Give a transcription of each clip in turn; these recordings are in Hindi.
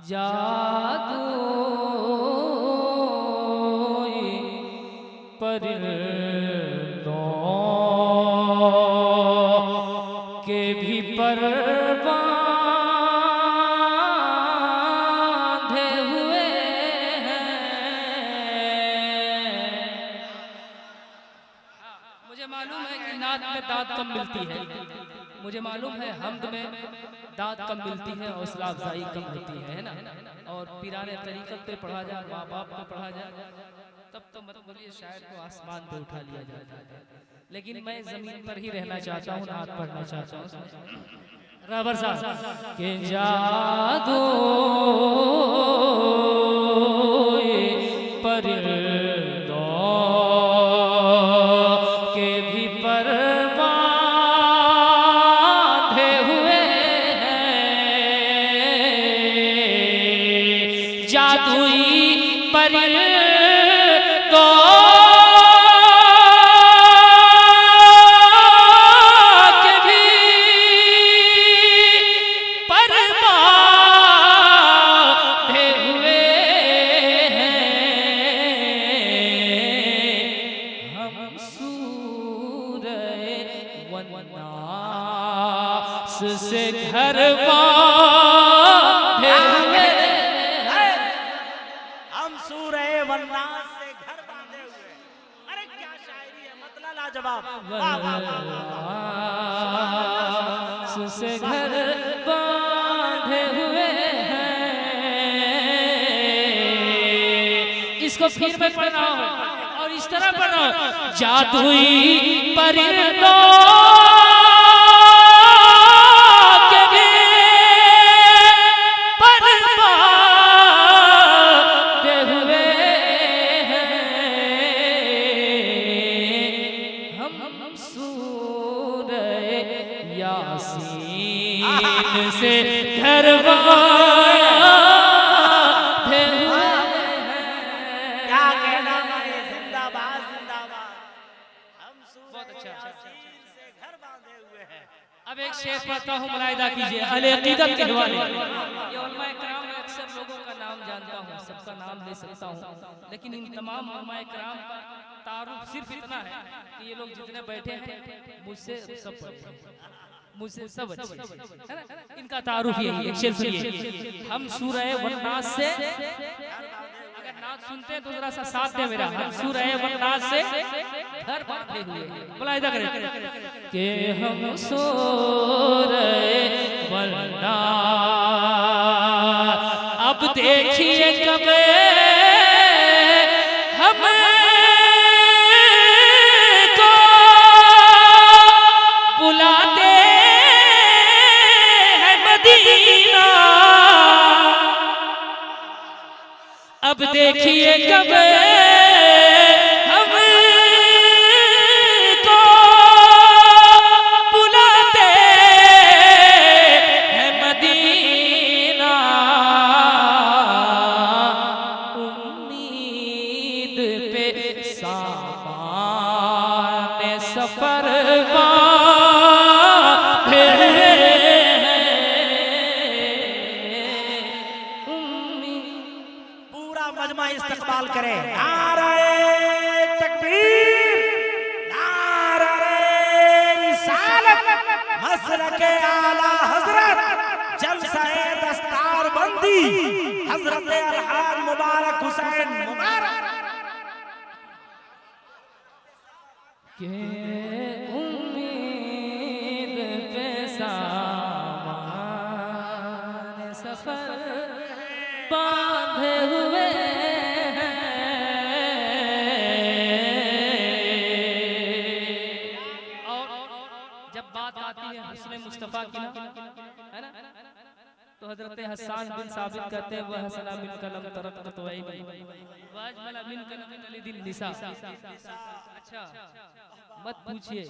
जादू परिंदों के भी पर बांधे हुए हैं। मुझे मालूम है कि नात में दाद कम मिलती है, मुझे मालूम है हमद में दाद कम मिलती है, हौसला अफजाई कम होती है ना। और पीराने तरीक़त पे पढ़ा जाए, माँ बाप पे पढ़ा जाए, तब तो मत बोलिए शायर को आसमान पे उठा लिया जाता है। लेकिन मैं जमीन पर ही रहना चाहता हूँ, नात पढ़ना चाहता हूँ। राबर साहब के जादू परिंदों के भी पर बांधे हुए हैं। जादुई परिंदों से घर बांधे हुए हैं। हम सूरे वन्नास से घर बांधे हुए। अरे क्या शायरी है, मतलब लाजवाब। वन्नास से घर बांधे हुए हैं। इसको फिर मैं पढ़ रहा हूँ और इस तरह पढ़ रहा हूँ। जादुई परिंदों यासीन से घर बांधे हुए हैं। क्या कहना भाई, जिंदाबाद जिंदाबाद। हम सूरे यासीन से घर बांधे हुए हैं। अब एक शेर पढ़ता हूँ, मुलाहिदा कीजिए। अहले अकीदत के हवाले। ये उलमा इकराम में अक्सर लोगों का नाम जानता हूँ, सबका नाम ले सकता हूँ, लेकिन इन तमाम उलमा इकराम का तारुफ सिर्फ इतना है कि ये लोग जितने बैठे हैं मुझसे सब मुझसे सब अच्छे है ना। इनका तारुफ यही है। शेर सुनिए। हम सूरह वन्नास से, अगर नात सुनते हैं तो जरा सा साथ दे मेरा। हम सूरह वन्नास से घर बांधे हुए हैं। मुलाहिदा करें कि हम सूरह वन्नास, अब देखिए कब हम बुलाते हैं मदीना। अब देखिए कब हम तो बुलाते हैं मदीना। उम्मीद पे सामान सफर इस्तकबाल करें। नारे तकबीर, नारे रिसालत, मसलके आला हजरत, जलसाए दस्तार बंदी, हजरत अलहाज मुबारक हुसैन मुबारक। उम्मीद पे सामान सफर बांधे हुए। मुस्तफा की ना है ना, तो हजरत हसन बिन साबित कहते हैं वह हसना बिन कलम तरक तो वही वाजमला बिन कलम अली दिल निसा। अच्छा मत पूछिए,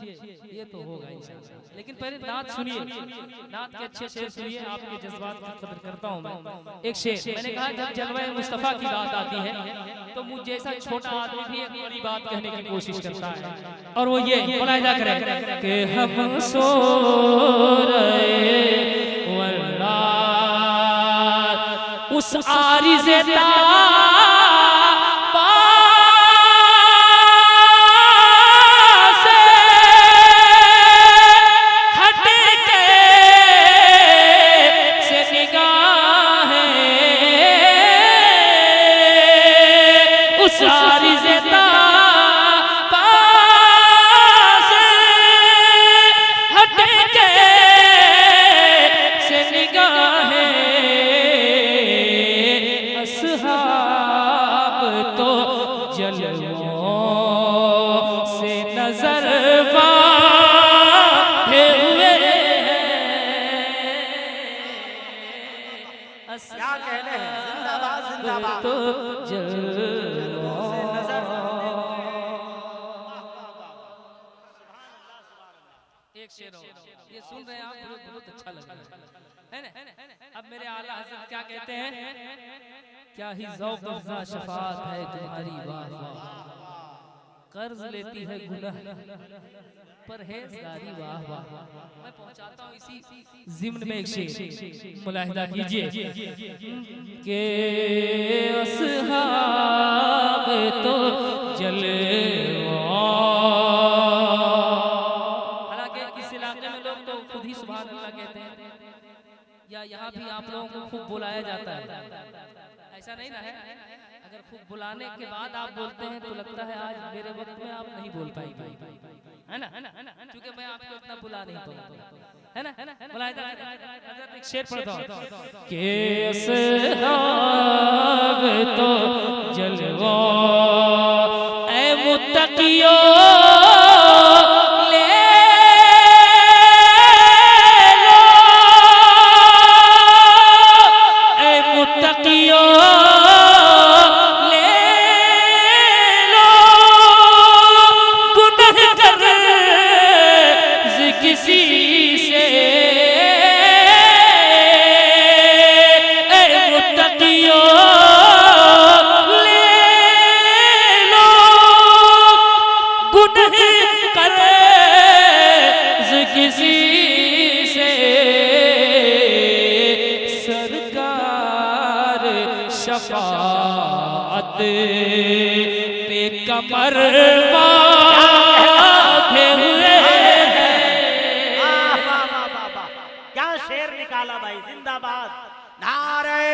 ये तो होगा इंशाअल्लाह, लेकिन पहले नात सुनिए। नात के अच्छे शेर सुनिए, आपके जज्बात की कदर करता हूं मैं। एक शेर मैंने कहा, जब जलवा मुस्तफा की बात आती है तो मुझ जैसा छोटा आदमी भी एक बड़ी बात कहने की कोशिश करता है, और वो ये मुलाहिजा करें कि हम सो रहे वल्लाह उस आरिज़े क्या कहने हैं, जिंदाबाद जिंदाबाद। तो एक शेर ये सुन रहे हैं आप, बहुत अच्छा लग रहा है ना। अब मेरे आला हज़रत क्या कहते हैं, क्या ही ज़ौक़ अफ़ज़ा शफ़ाअत है तुम्हारी, वाह वाह। कर्ज लेती है गुनाह परहेज़गारी, वाह वाह। मैं पहुंचाता हूं इसी ज़िम्न में एक शेर, मुलाहिज़ा कीजिए के अस्हाब तो जलवा। हालांकि इस इलाके में लोग तो खुद ही सुभान अल्लाह कहते हैं, या यहाँ भी आप लोगों को खूब बुलाया जाता है, ऐसा नहीं ना है। अगर खूब बुलाने के बाद आप बोलते हैं तो लगता है आज मेरे वक्त में आप नहीं बोल पाएंगे, है ना, क्योंकि मैं आपको इतना बुला नहीं पाऊंगा, है ना। हज़रत एक शेर पढ़ता हूं के अस्हाब तो जलवा ऐ मुत्तकियो ले लो, ऐ मुत्तकियो किसी से मुत्तकियो ले लो, गुनाह कर्ज़ किसी से। सरकार शफाअत पे कमर बांधे हुए, शेर निकाला भाई, जिंदाबाद। नारे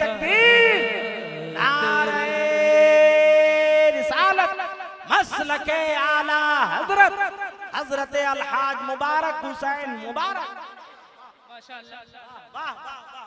तकबीर, नारे रिसालत, मसलके आला हजरत हजरत अलहाज मुबारक हुसैन मुबारक। माशाअल्लाह, वाह वाह।